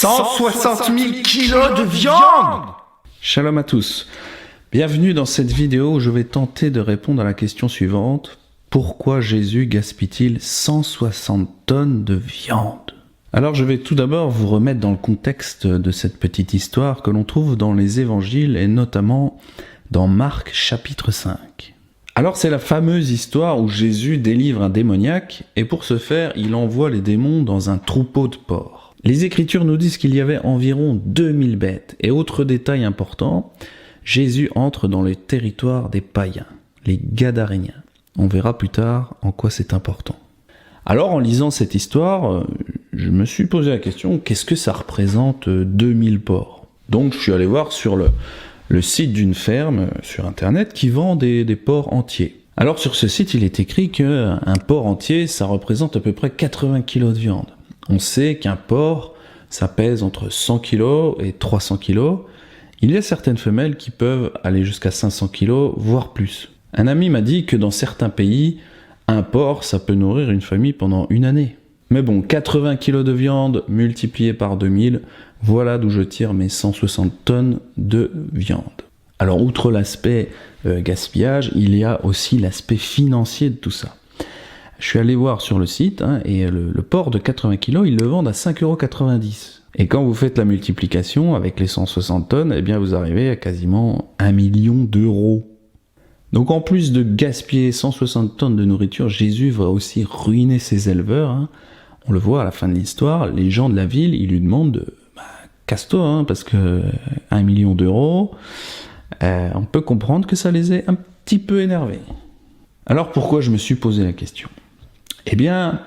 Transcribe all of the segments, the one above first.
160 000 kilos de viande! Shalom à tous. Bienvenue dans cette vidéo où je vais tenter de répondre à la question suivante. Pourquoi Jésus gaspille-t-il 160 tonnes de viande? Alors je vais tout d'abord vous remettre dans le contexte de cette petite histoire que l'on trouve dans les évangiles et notamment dans Marc chapitre 5. Alors c'est la fameuse histoire où Jésus délivre un démoniaque et pour ce faire il envoie les démons dans un troupeau de porcs. Les Écritures nous disent qu'il y avait environ 2000 bêtes. Et autre détail important, Jésus entre dans le territoire des païens, les Gadaréniens. On verra plus tard en quoi c'est important. Alors en lisant cette histoire, je me suis posé la question, qu'est-ce que ça représente 2000 porcs? Donc je suis allé voir sur le site d'une ferme sur internet qui vend des porcs entiers. Alors sur ce site il est écrit qu'un porc entier ça représente à peu près 80 kg de viande. On sait qu'un porc, ça pèse entre 100 kg et 300 kg. Il y a certaines femelles qui peuvent aller jusqu'à 500 kg, voire plus. Un ami m'a dit que dans certains pays, un porc, ça peut nourrir une famille pendant une année. Mais bon, 80 kg de viande multiplié par 2000, voilà d'où je tire mes 160 tonnes de viande. Alors, outre l'aspect gaspillage, il y a aussi l'aspect financier de tout ça. Je suis allé voir sur le site, et le porc de 80 kg, ils le vendent à 5,90 €. Et quand vous faites la multiplication avec les 160 tonnes, eh bien vous arrivez à quasiment 1 million d'euros. Donc en plus de gaspiller 160 tonnes de nourriture, Jésus va aussi ruiner ses éleveurs. On le voit à la fin de l'histoire, les gens de la ville, ils lui demandent casse-toi, parce que 1 million d'euros, on peut comprendre que ça les ait un petit peu énervés. Alors pourquoi je me suis posé la question ? Eh bien,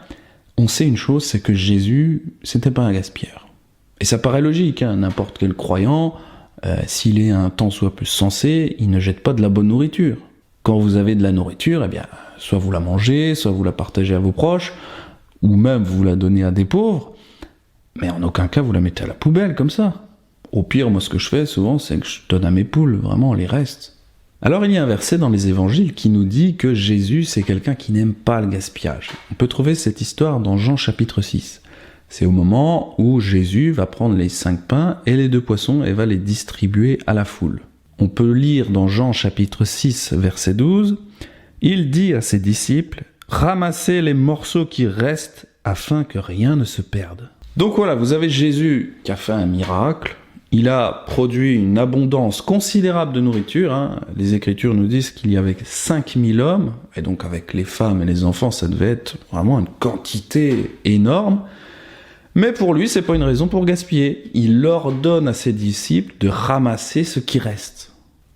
on sait une chose, c'est que Jésus, c'était pas un gaspilleur. Et ça paraît logique, n'importe quel croyant, s'il est un tant soit peu sensé, il ne jette pas de la bonne nourriture. Quand vous avez de la nourriture, eh bien, soit vous la mangez, soit vous la partagez à vos proches, ou même vous la donnez à des pauvres, mais en aucun cas vous la mettez à la poubelle comme ça. Au pire, moi ce que je fais souvent, c'est que je donne à mes poules, vraiment, les restes. Alors il y a un verset dans les évangiles qui nous dit que Jésus c'est quelqu'un qui n'aime pas le gaspillage. On peut trouver cette histoire dans Jean chapitre 6. C'est au moment où Jésus va prendre les 5 pains et les 2 poissons et va les distribuer à la foule. On peut lire dans Jean chapitre 6 verset 12, il dit à ses disciples, ramassez les morceaux qui restent afin que rien ne se perde. Donc voilà, vous avez Jésus qui a fait un miracle. Il a produit une abondance considérable de nourriture. Les Écritures nous disent qu'il y avait 5000 hommes, et donc avec les femmes et les enfants, ça devait être vraiment une quantité énorme. Mais pour lui, c'est pas une raison pour gaspiller. Il ordonne à ses disciples de ramasser ce qui reste.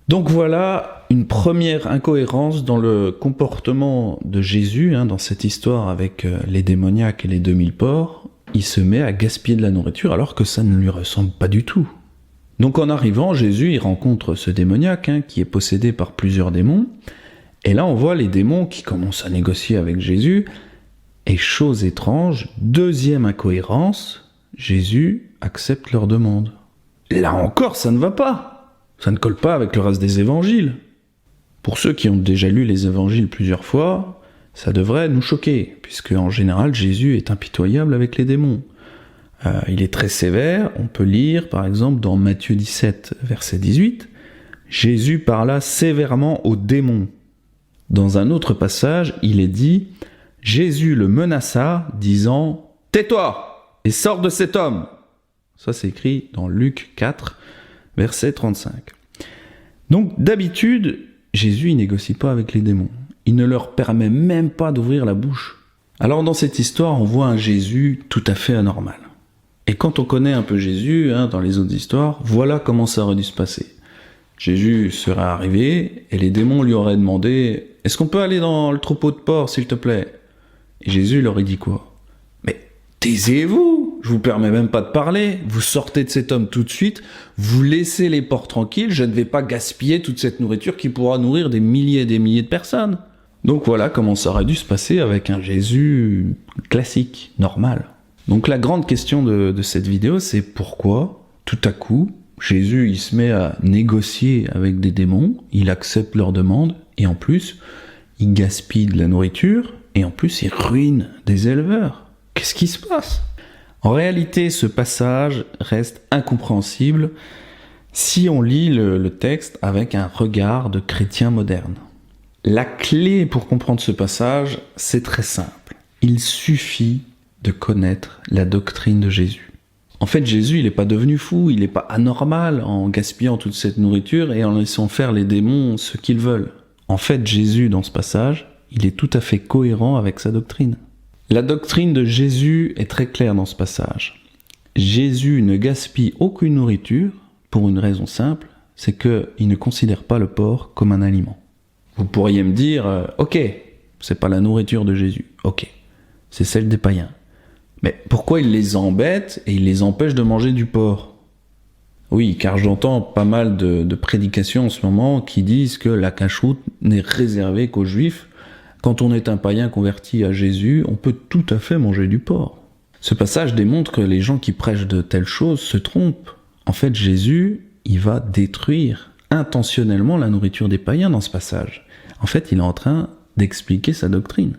Donc voilà une première incohérence dans le comportement de Jésus, dans cette histoire avec les démoniaques et les 2000 porcs. Il se met à gaspiller de la nourriture alors que ça ne lui ressemble pas du tout. Donc en arrivant, Jésus il rencontre ce démoniaque qui est possédé par plusieurs démons. Et là on voit les démons qui commencent à négocier avec Jésus. Et chose étrange, deuxième incohérence, Jésus accepte leur demande. Là encore, ça ne va pas. Ça ne colle pas avec le reste des évangiles. Pour ceux qui ont déjà lu les évangiles plusieurs fois, ça devrait nous choquer, puisque en général Jésus est impitoyable avec les démons. Il est très sévère, on peut lire par exemple dans Matthieu 17, verset 18, Jésus parla sévèrement aux démons. Dans un autre passage, il est dit, Jésus le menaça, disant « Tais-toi et sors de cet homme !» Ça c'est écrit dans Luc 4, verset 35. Donc d'habitude, Jésus il négocie pas avec les démons. Il ne leur permet même pas d'ouvrir la bouche. Alors dans cette histoire, on voit un Jésus tout à fait anormal. Et quand on connaît un peu Jésus, dans les autres histoires, voilà comment ça aurait dû se passer. Jésus serait arrivé, et les démons lui auraient demandé « Est-ce qu'on peut aller dans le troupeau de porcs, s'il te plaît ?» Et Jésus leur aurait dit quoi ? « Mais taisez-vous, je vous permets même pas de parler, vous sortez de cet homme tout de suite, vous laissez les porcs tranquilles, je ne vais pas gaspiller toute cette nourriture qui pourra nourrir des milliers et des milliers de personnes. » Donc voilà comment ça aurait dû se passer avec un Jésus classique, normal. Donc la grande question de cette vidéo, c'est pourquoi, tout à coup, Jésus il se met à négocier avec des démons, il accepte leurs demandes, et en plus, il gaspille de la nourriture, et en plus, il ruine des éleveurs. Qu'est-ce qui se passe ? En réalité, ce passage reste incompréhensible si on lit le texte avec un regard de chrétien moderne. La clé pour comprendre ce passage, c'est très simple. Il suffit de connaître la doctrine de Jésus. En fait, Jésus, il n'est pas devenu fou, il n'est pas anormal en gaspillant toute cette nourriture et en laissant faire les démons ce qu'ils veulent. En fait, Jésus, dans ce passage, il est tout à fait cohérent avec sa doctrine. La doctrine de Jésus est très claire dans ce passage. Jésus ne gaspille aucune nourriture pour une raison simple, c'est qu'il ne considère pas le porc comme un aliment. Vous pourriez me dire, ok, c'est pas la nourriture de Jésus, ok, c'est celle des païens. Mais pourquoi il les embête et il les empêche de manger du porc? Oui, car j'entends pas mal de prédications en ce moment qui disent que la cacheroute n'est réservée qu'aux juifs. Quand on est un païen converti à Jésus, on peut tout à fait manger du porc. Ce passage démontre que les gens qui prêchent de telles choses se trompent. En fait, Jésus, il va détruire intentionnellement la nourriture des païens dans ce passage. En fait, il est en train d'expliquer sa doctrine.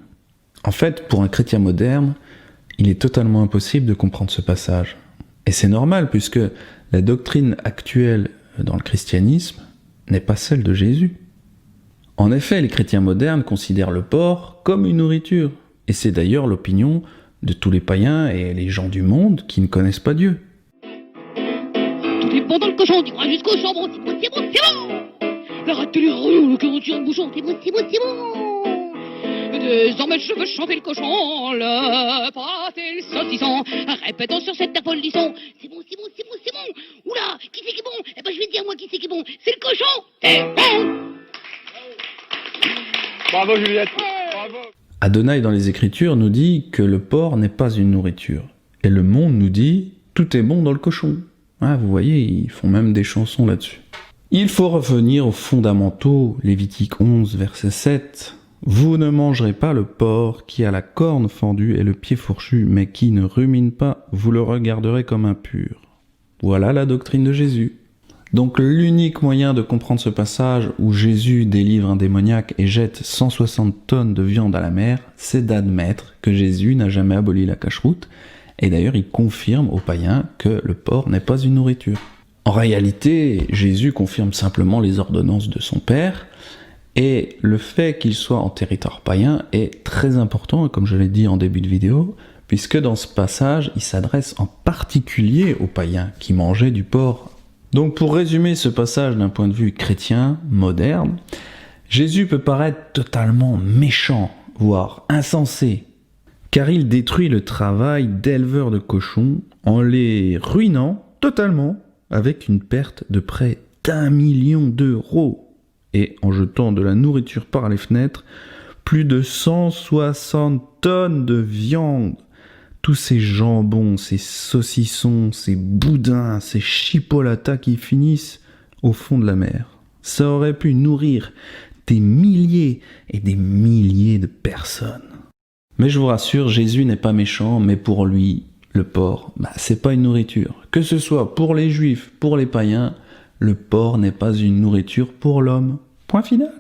En fait, pour un chrétien moderne, il est totalement impossible de comprendre ce passage. Et c'est normal, puisque la doctrine actuelle dans le christianisme n'est pas celle de Jésus. En effet, les chrétiens modernes considèrent le porc comme une nourriture. Et c'est d'ailleurs l'opinion de tous les païens et les gens du monde qui ne connaissent pas Dieu. Tout est bon dans le cochon, tu crois jusqu'au chambon, c'est bon, c'est bon, c'est bon. Arrêtez les roues, le cœur au-dessus de bouchon, c'est bon, c'est bon, c'est bon. Désormais je veux chanter le cochon, le pâté, le saucisson. Répétons sur cette applaudisson. C'est bon, c'est bon, c'est bon, c'est bon. Oula, qui c'est qui est bon? Eh ben je vais te dire moi qui c'est qui est bon. C'est le cochon, c'est bon. Bravo Juliette, bravo. Adonai dans les Écritures nous dit que le porc n'est pas une nourriture. Et le monde nous dit « tout est bon dans le cochon ». Ah, vous voyez, ils font même des chansons là-dessus. Il faut revenir aux fondamentaux, Lévitique 11, verset 7. « Vous ne mangerez pas le porc qui a la corne fendue et le pied fourchu, mais qui ne rumine pas, vous le regarderez comme impur. » Voilà la doctrine de Jésus. Donc l'unique moyen de comprendre ce passage où Jésus délivre un démoniaque et jette 160 tonnes de viande à la mer, c'est d'admettre que Jésus n'a jamais aboli la cacheroute, et d'ailleurs il confirme aux païens que le porc n'est pas une nourriture. En réalité, Jésus confirme simplement les ordonnances de son Père, et le fait qu'il soit en territoire païen est très important, comme je l'ai dit en début de vidéo, puisque dans ce passage, il s'adresse en particulier aux païens qui mangeaient du porc. Donc pour résumer ce passage d'un point de vue chrétien, moderne, Jésus peut paraître totalement méchant, voire insensé, car il détruit le travail d'éleveurs de cochons en les ruinant totalement avec une perte de près d'1 million d'euros et en jetant de la nourriture par les fenêtres, plus de 160 tonnes de viande. Tous ces jambons, ces saucissons, ces boudins, ces chipolatas qui finissent au fond de la mer. Ça aurait pu nourrir des milliers et des milliers de personnes. Mais je vous rassure, Jésus n'est pas méchant, mais pour lui, le porc, c'est pas une nourriture. Que ce soit pour les juifs, pour les païens, le porc n'est pas une nourriture pour l'homme. Point final.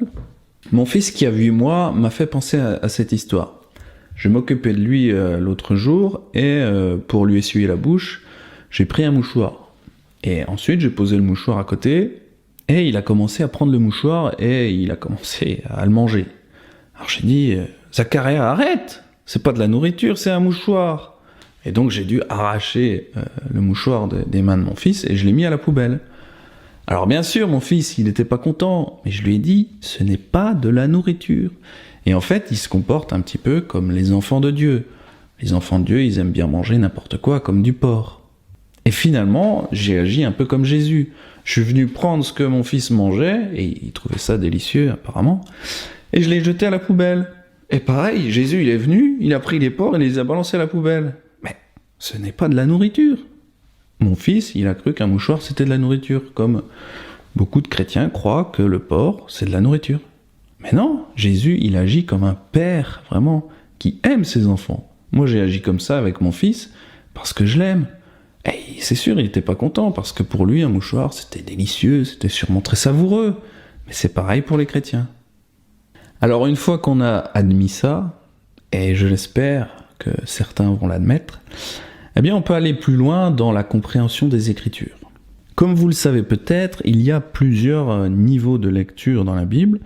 Mon fils qui a 8 mois m'a fait penser à cette histoire. Je m'occupais de lui l'autre jour et pour lui essuyer la bouche, j'ai pris un mouchoir. Et ensuite, j'ai posé le mouchoir à côté et il a commencé à prendre le mouchoir et il a commencé à le manger. Alors j'ai dit « Zacharia, arrête! C'est pas de la nourriture, c'est un mouchoir !» Et donc j'ai dû arracher le mouchoir des mains de mon fils et je l'ai mis à la poubelle. Alors bien sûr, mon fils, il n'était pas content, mais je lui ai dit « Ce n'est pas de la nourriture !» Et en fait, il se comporte un petit peu comme les enfants de Dieu. Les enfants de Dieu, ils aiment bien manger n'importe quoi, comme du porc. Et finalement, j'ai agi un peu comme Jésus. Je suis venu prendre ce que mon fils mangeait, et il trouvait ça délicieux apparemment, et je l'ai jeté à la poubelle. Et pareil, Jésus, il est venu, il a pris les porcs et les a balancés à la poubelle. Mais ce n'est pas de la nourriture. Mon fils, il a cru qu'un mouchoir, c'était de la nourriture, comme beaucoup de chrétiens croient que le porc, c'est de la nourriture. Mais non, Jésus, il agit comme un père, vraiment, qui aime ses enfants. Moi, j'ai agi comme ça avec mon fils, parce que je l'aime. Et c'est sûr, il n'était pas content, parce que pour lui, un mouchoir, c'était délicieux, c'était sûrement très savoureux. Mais c'est pareil pour les chrétiens. Alors, une fois qu'on a admis ça, et je l'espère que certains vont l'admettre, Eh bien, on peut aller plus loin dans la compréhension des Écritures. Comme vous le savez peut-être, il y a plusieurs niveaux de lecture dans la Bible.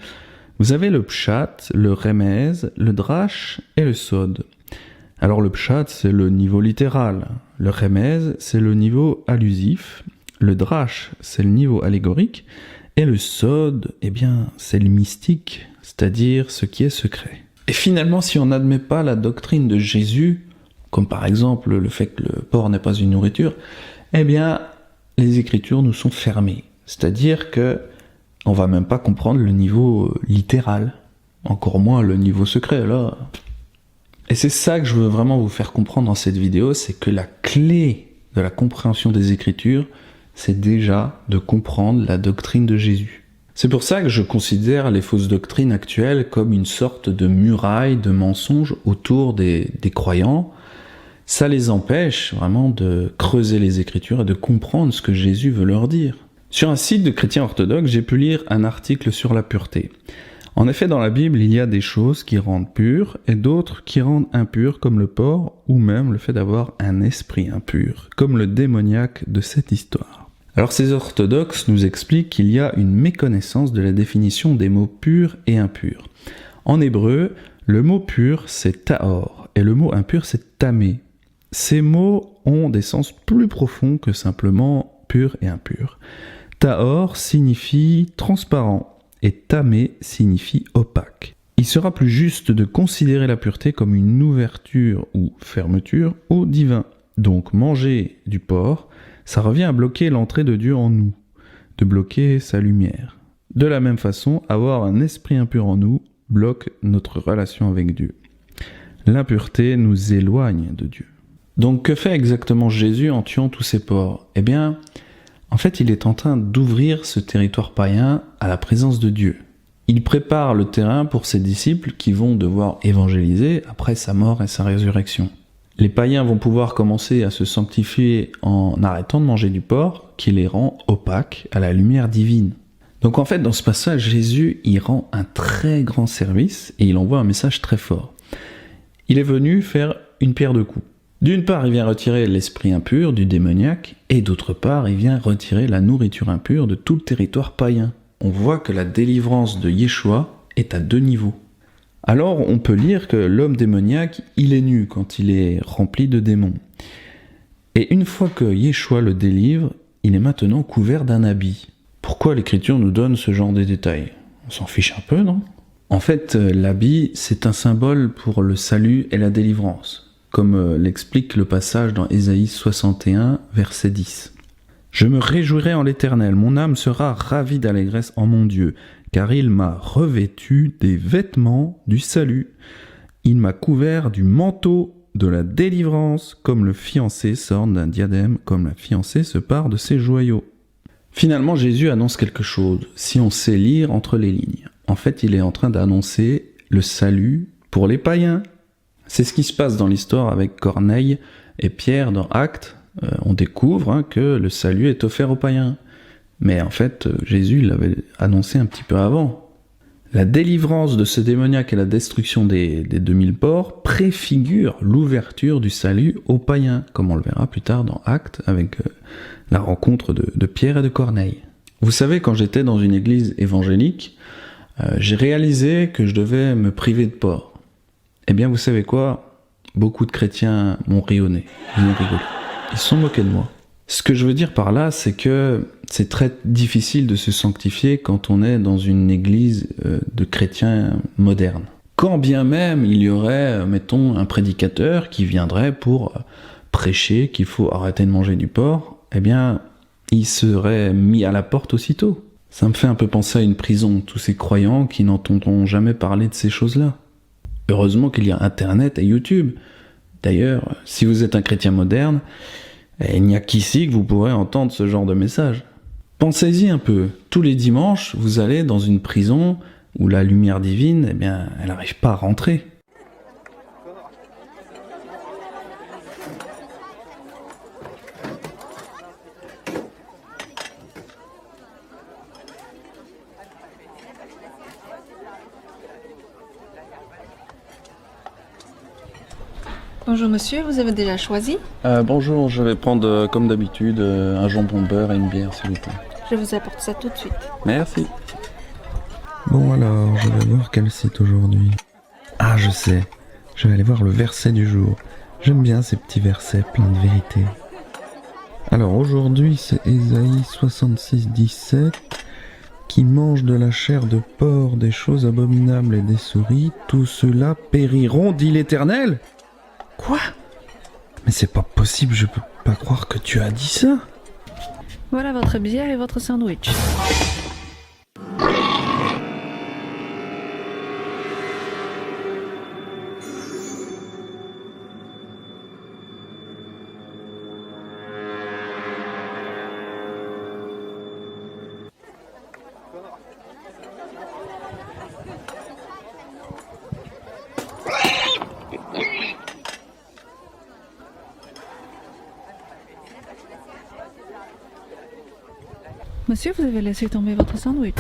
Vous avez le pshat, le remez, le drash et le sod. Alors le pshat, c'est le niveau littéral. Le remez, c'est le niveau allusif. Le drash, c'est le niveau allégorique. Et le sod, eh bien, c'est le mystique, c'est-à-dire ce qui est secret. Et finalement, si on n'admet pas la doctrine de Jésus, comme par exemple le fait que le porc n'est pas une nourriture, eh bien, les Écritures nous sont fermées. C'est-à-dire que on va même pas comprendre le niveau littéral, encore moins le niveau secret, là. Et c'est ça que je veux vraiment vous faire comprendre dans cette vidéo, c'est que la clé de la compréhension des Écritures, c'est déjà de comprendre la doctrine de Jésus. C'est pour ça que je considère les fausses doctrines actuelles comme une sorte de muraille de mensonges autour des croyants. Ça les empêche vraiment de creuser les Écritures et de comprendre ce que Jésus veut leur dire. Sur un site de chrétiens orthodoxes, j'ai pu lire un article sur la pureté. En effet, dans la Bible, il y a des choses qui rendent pures et d'autres qui rendent impures, comme le porc, ou même le fait d'avoir un esprit impur, comme le démoniaque de cette histoire. Alors ces orthodoxes nous expliquent qu'il y a une méconnaissance de la définition des mots purs et impurs. En hébreu, le mot pur c'est tahor et le mot impur c'est tamé. Ces mots ont des sens plus profonds que simplement pur et impur. Tahor signifie transparent et tamé signifie opaque. Il sera plus juste de considérer la pureté comme une ouverture ou fermeture au divin. Donc manger du porc, ça revient à bloquer l'entrée de Dieu en nous, de bloquer sa lumière. De la même façon, avoir un esprit impur en nous bloque notre relation avec Dieu. L'impureté nous éloigne de Dieu. Donc que fait exactement Jésus en tuant tous ces porcs ? Eh bien, en fait, il est en train d'ouvrir ce territoire païen à la présence de Dieu. Il prépare le terrain pour ses disciples qui vont devoir évangéliser après sa mort et sa résurrection. Les païens vont pouvoir commencer à se sanctifier en arrêtant de manger du porc qui les rend opaques à la lumière divine. Donc en fait, dans ce passage, Jésus y rend un très grand service et il envoie un message très fort. Il est venu faire une pierre deux coups. D'une part, il vient retirer l'esprit impur du démoniaque, et d'autre part, il vient retirer la nourriture impure de tout le territoire païen. On voit que la délivrance de Yeshua est à deux niveaux. Alors, on peut lire que l'homme démoniaque, il est nu quand il est rempli de démons. Et une fois que Yeshua le délivre, il est maintenant couvert d'un habit. Pourquoi l'Écriture nous donne ce genre de détails ? On s'en fiche un peu, non ? En fait, l'habit, c'est un symbole pour le salut et la délivrance, comme l'explique le passage dans Ésaïe 61, verset 10. « Je me réjouirai en l'Éternel, mon âme sera ravie d'allégresse en mon Dieu, car il m'a revêtu des vêtements du salut. Il m'a couvert du manteau de la délivrance, comme le fiancé sort d'un diadème, comme la fiancée se pare de ses joyaux. » Finalement, Jésus annonce quelque chose, si on sait lire entre les lignes. En fait, il est en train d'annoncer le salut pour les païens. C'est ce qui se passe dans l'histoire avec Corneille et Pierre dans Actes. On découvre que le salut est offert aux païens. Mais en fait, Jésus l'avait annoncé un petit peu avant. La délivrance de ce démoniaque et la destruction des 2000 porcs préfigurent l'ouverture du salut aux païens, comme on le verra plus tard dans Actes avec la rencontre de Pierre et de Corneille. Vous savez, quand j'étais dans une église évangélique, j'ai réalisé que je devais me priver de porc. Eh bien, vous savez quoi ? Beaucoup de chrétiens m'ont rayonné, ils m'ont rigolé. Ils se sont moqués de moi. Ce que je veux dire par là, c'est que c'est très difficile de se sanctifier quand on est dans une église de chrétiens modernes. Quand bien même il y aurait, mettons, un prédicateur qui viendrait pour prêcher qu'il faut arrêter de manger du porc, eh bien, il serait mis à la porte aussitôt. Ça me fait un peu penser à une prison, tous ces croyants qui n'entendront jamais parler de ces choses-là. Heureusement qu'il y a Internet et YouTube. D'ailleurs, si vous êtes un chrétien moderne, il n'y a qu'ici que vous pourrez entendre ce genre de message. Pensez-y un peu. Tous les dimanches, vous allez dans une prison où la lumière divine, eh bien, elle n'arrive pas à rentrer. Bonjour monsieur, vous avez déjà choisi? Bonjour, je vais prendre comme d'habitude un jambon beurre et une bière s'il vous plaît. Je vous apporte ça tout de suite. Merci. Bon alors, je vais voir quel site aujourd'hui. Ah, je sais. Je vais aller voir le verset du jour. J'aime bien ces petits versets pleins de vérité. Alors aujourd'hui, c'est Ésaïe 66, 17. Qui mange de la chair de porc, des choses abominables et des souris, tous ceux-là périront, dit l'Éternel. Quoi? Mais c'est pas possible, je peux pas croire que tu as dit ça. Voilà votre bière et votre sandwich. Monsieur, vous avez laissé tomber votre sandwich.